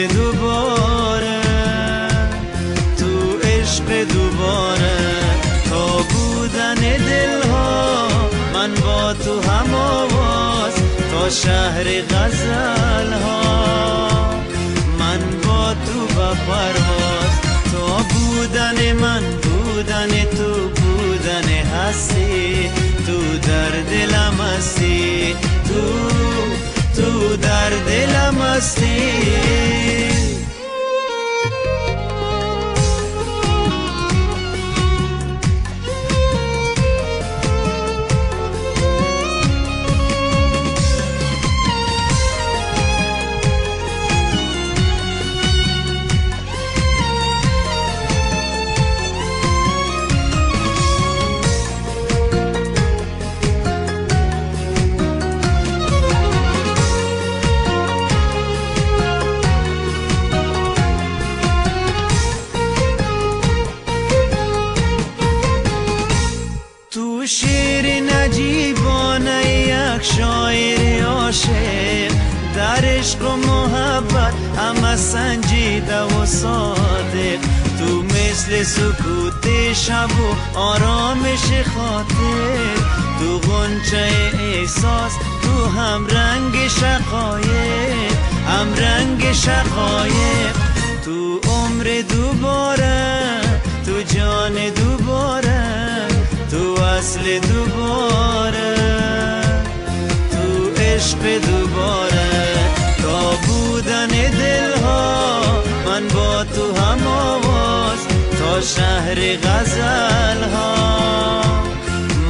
دوباره تو عشق دوباره تا بودن دلها من با تو هم آواز تا شهر غزل ها من با تو با پرواز تا بودن من بودن تو بودن هستی تو در دلم هستی تو در دلم هستی شیر نجیبانه یک شاعر عاشق در عشق و محبت همه سنجیده و صادق تو مثل سکوت شب و آرامش خاطر تو غنچه احساس تو هم رنگ شقایق هم رنگ شقایق تو عمر دوباره تو جان دوباره تو اصل دوباره تو عشق دوباره تا بودن دلها من با تو هم آواز تا شهر غزل ها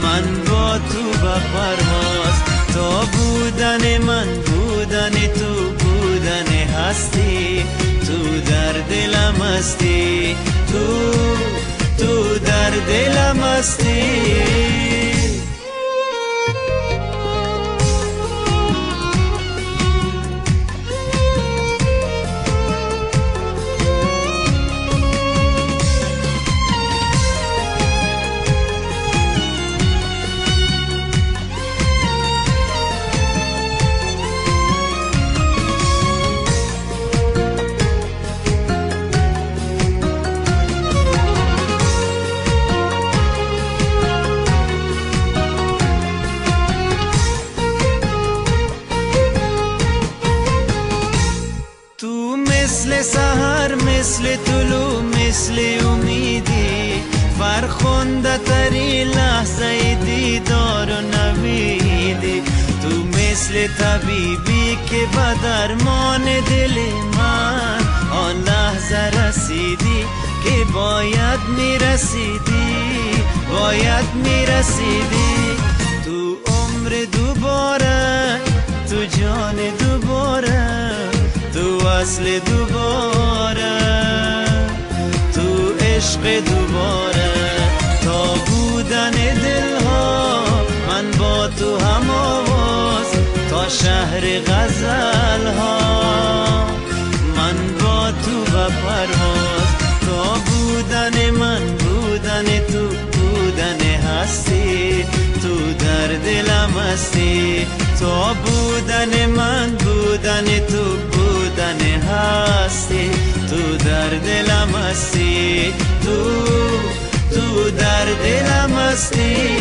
من با تو به پرواز تا بودن من بودن تو بودن هستی تو در دلم هستی تو در دلم هستی مثل سحر مثل طلوع مثل امیدی فرخنده تری لحظه دیدار و نویدی تو مثل طبیبی که به درمان دل من آن لحظه رسیدی که باید میرسیدی تو عمر دوباره تو جان دوباره تو اصل دوباره تو عشق دوباره تا بودن دلها من با تو هم آواز تا شهر غزل ها من با تو به پرواز تا بودن من بودن تو بودن هستی تو در دلم هستی تا بودن من بودن تو بودن هستی تو در دلم هستی تو در دلم هستی